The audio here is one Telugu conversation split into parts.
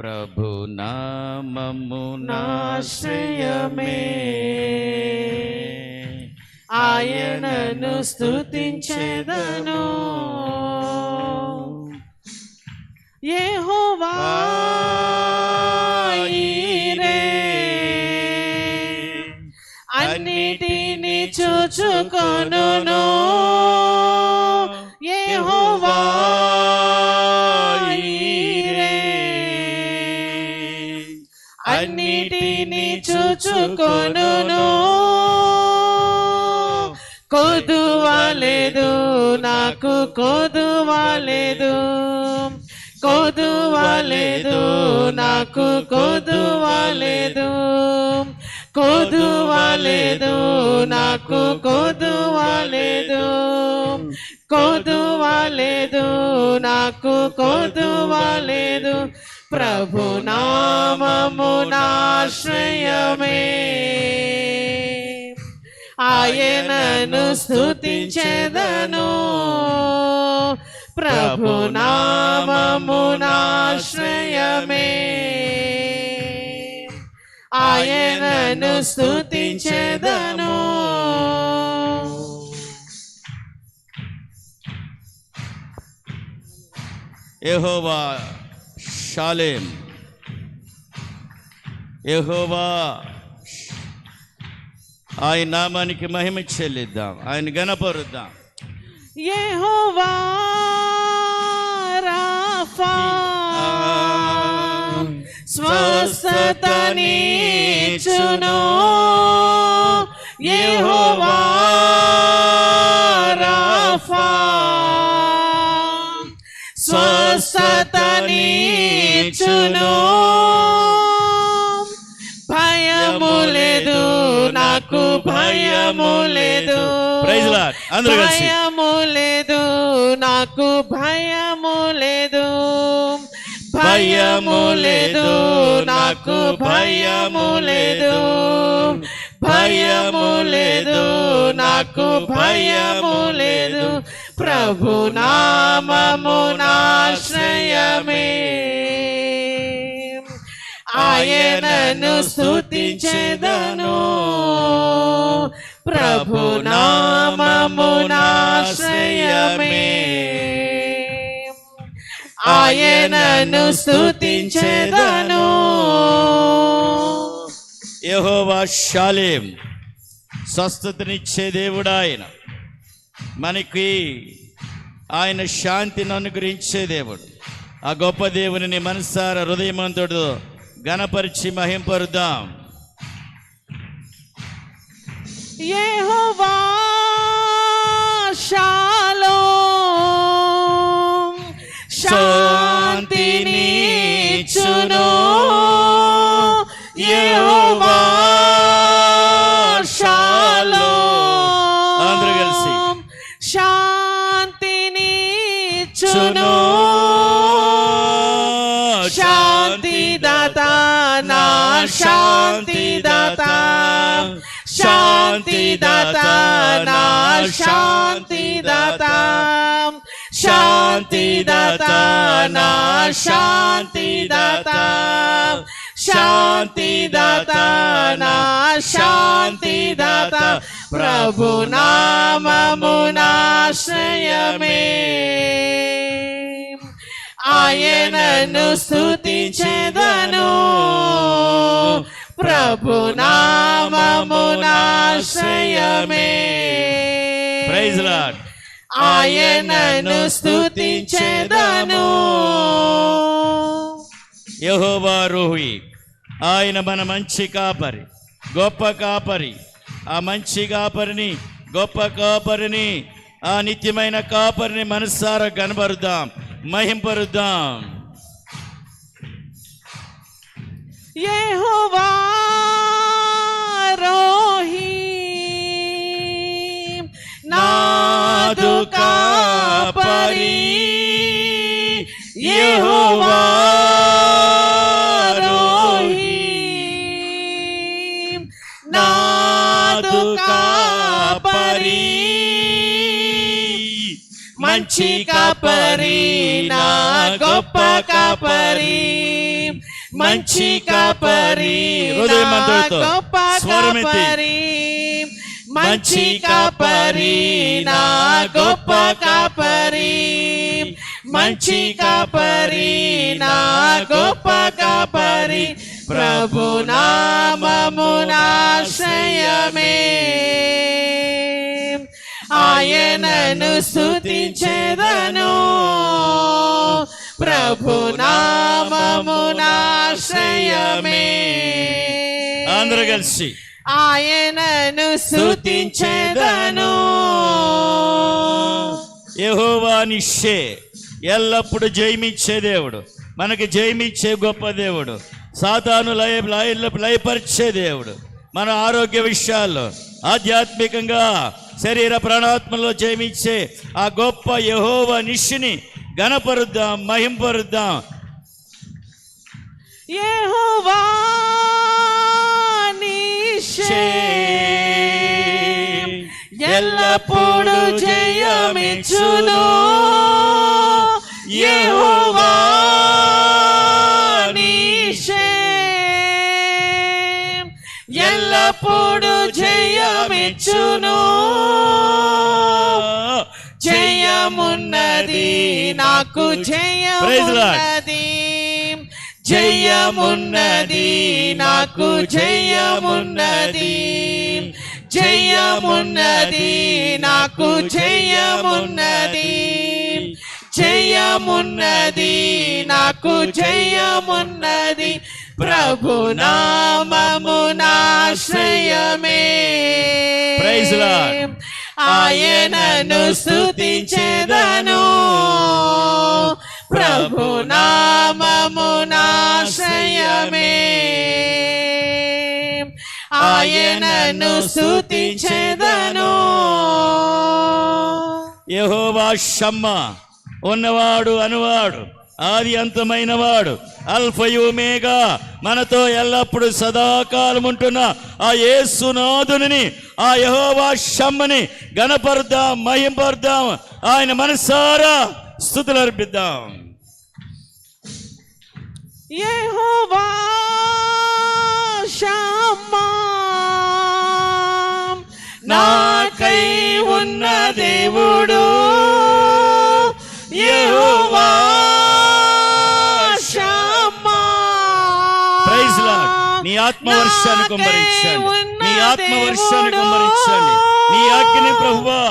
ప్రభు నామము నాశ్రయమే, ఆయనను స్తుతించెదను. యెహోవా ఈరే, అన్నిటిని చూచుకొనును. యెహోవా ఈరే, అన్నిటిని చూచుకొనును. కొదువలేదు నాకు, కొదువలేదు, కొదువలేదు నాకు, కొదువలేదు, కొదువలేదు నాకు, కొదువలేదు, కొదువలేదు నాకు, కొదువలేదు. ప్రభు నామము నాశ్రయమే, ఆయనను స్తుతించెదను. ప్రభు నామము నాశ్రయమే, ఆయనను స్తుతించెదను. యెహోవా షాలేం, యెహోవా ఆయన నామానికి మహిమ చెల్లిద్దాం, ఆయన గణపరుద్దాం. యెహోవా రాఫా, స్వస్థతనిచ్చును. యెహోవా రాఫా, స్వస్థతనిచ్చును. భయము లేదు నాకు, భయము లేదు, భయము లేదు నాకు, భయము లేదు, భయము లేదు నాకు, భయము లేదు, భయము లేదు నాకు, భయము లేదు. ప్రభు నామము నాశ్రయమే, ఆయనను స్తుతించెదను. ప్రభు నామము నాశ్రయమే, ఆయనను స్తుతించెదను. యెహోవా షాలేం, స్వస్థతనిచ్చే దేవుడు ఆయన. మనకి ఆయన శాంతిని అనుగ్రహించే దేవుడు. ఆ గొప్ప దేవుని మనసారా హృదయమంతుడు గణపరిచి మహింపరుద్దాం. యెహోవా షాలోం, శాంతినిచ్చును. యెహోవా షాలోం, అందరూ కలిసి శాంతినిచ్చును. శాంతిదాత నా శాంతిదాత, శాంతిదాత నా శాంతిదాత, శాంతిదాత నా శాంతిదాత, శాంతిదాత నా శాంతిదాత. ప్రభు నామము నాశ్రయమే, ఆయనను స్తుతించెదను. ప్రభు నామము నాశ్రయమే, ప్రైజ్ లార్డ్, ఆయనను స్తుతించెదను. యెహోవా రూహి, ఆయన మన మంచి కాపరి, గొప్ప కాపరి. ఆ మంచి కాపరిని, గొప్ప కాపరిని, ఆ నిత్యమైన కాపరిని మనసారా కనబరుద్దాం, మహింపరుద్దాం. యెహోవా రోహి, నాదు కాపరి. యెహోవా రోహి, నాదు కాపరి. మంచి కాపరి, నా గొప్ప కాపరి. మంచి కాపరి హృదయం నా అంతటితో గొప్ప స్వరమెత్తి. కాపరి మంచి కాపరి నా గొప్ప కాపరి మంచి కాపరి నా గొప్ప కాపరి ప్రభు నామమునాశ్రయమే ఆయనను స్తుతించెదను ప్రభు నామమునాశ్రయమే అందరూ కలిసి ఆయనను స్తుతించెదను యెహోవా నిష్షే ఎల్లప్పుడు జయమిచ్చే దేవుడు, మనకి జయమిచ్చే గొప్ప దేవుడు, సాతాను లయపరిచే దేవుడు. మన ఆరోగ్య విషయాల్లో ఆధ్యాత్మికంగా శరీర ప్రాణాత్మలో జయమిచ్చే ఆ గొప్ప యెహోవా నిష్షిని ఘనపరుద్దాం, మహింపరుద్దాం. యెహోవా నిష్షే ఎల్లప్పుడు జయమిచ్చును యెహోవా నిష్షే ఎల్లప్పుడు జయమిచ్చును జయమున్నది నాకు జయమున్నది జయమున్నది నాకు జయమున్నది జయమున్నది నాకు జయమున్నది జయమున్నది నాకు జయమున్నది ప్రభు నామమునాశ్రయమే Praise the Lord. ఆయనను స్తుతించెదను ప్రభు నామమునాశ్రయమే ఆయనను స్తుతించెదను యెహోవా షమ్మా, ఉన్నవాడు అనువాడు, ఆది అంతమైన వాడు, అల్ఫయు ఒమేగా, మనతో ఎల్లప్పుడు సదాకాలం ఉంటున్న ఆ యేసునాథుని, ఆ యెహోవా షమ్మని ఘనపరుద్దాం, మహింపరుద్దాం. ఆయన మనసారా స్తుతులు అర్పిద్దాం. యెహోవా షమ్మా నాకై ఉన్న దేవుడు యెహోవా షమ్మా ప్రైజ్ లార్డ్. నీ ఆత్మవర్షాన్ని కుమ్మరించండి, నీ ఆత్మవర్షాన్ని కుమ్మరించండి. నీ అగ్ని ప్రభువా,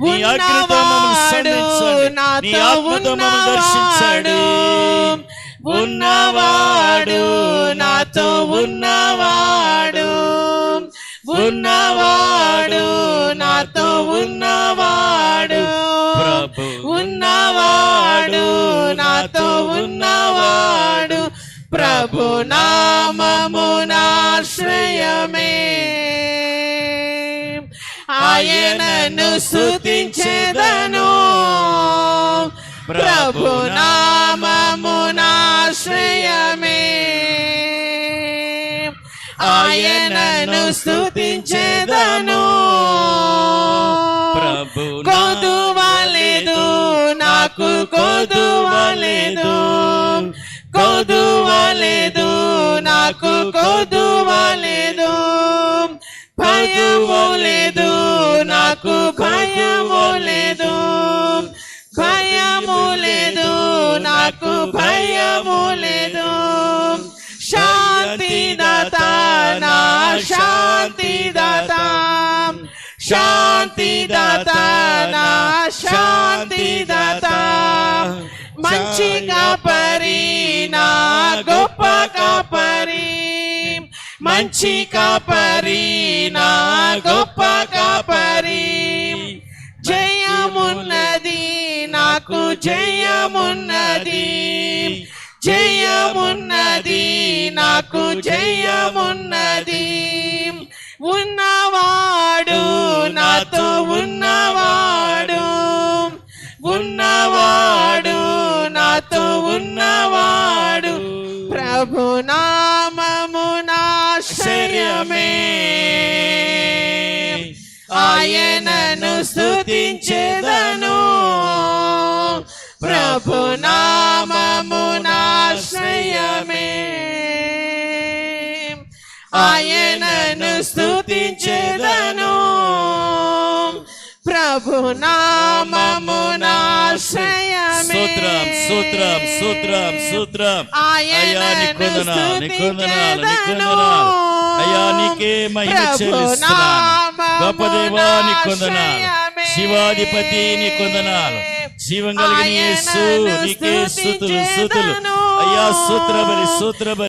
నీ అగ్నితో మమ్మల్ని సంధించండి, నీ ఆత్మతో మమ్మల్ని దర్శించండి. ఉన్నవాడు నాతో ఉన్నవాడు ఉన్నవాడు నాతో ఉన్నవాడు ప్రభు ఉన్నవాడు నాతో ఉన్నవాడు ప్రభు నామమునాశ్రయమే ఆయనను స్తుతించెదను ప్రభు నామమునాశ్రయమే ఆయనను స్తుతించెదను ప్రభు కొదువలేదు నాకు కొదువలేదు కొదువలేదు నాకు కొదువలేదు భయము లేదు నాకు భయము లేదు భయము లేదు నాకు భయము లేదు శాంతిదాత నా శాంతిదాత శాంతిదాత నా శాంతిదాత మంచి కాపరి నా గొప్ప కాపరి మంచి కాపరి నా గొప్ప కాపరి జయమున్నది నాకు జయమున్నది జయమున్నది నాకు జయమున్నది ఉన్నవాడు నాతో ఉన్నవాడు ఉన్నవాడు నాతో ఉన్నవాడు ప్రభు నామమునాశ్రయమే ఆయనను స్తుతించెదను ప్రభు నామమునాశ్రయమే ఆయనను స్తుతించెదను. ప్రభు నామమునాశ్రయమే. స్తోత్రం స్తోత్రం స్తోత్రం స్తోత్రం. అయ్యా నీకు వందనాలు, నీకు వందనాలు, నీకు వందనాలు. అయ్యా నీకే మహిమ చెల్లిస్తున్నాను. గొప్ప దేవా నీకు వందనాలు. శివాధిపతి నీకు వందనాలు. జీవం కలిగిన యేసు నీకే స్తుతులు స్తుతులు. అయ్యా స్తోత్రబలి స్తోత్రబలి.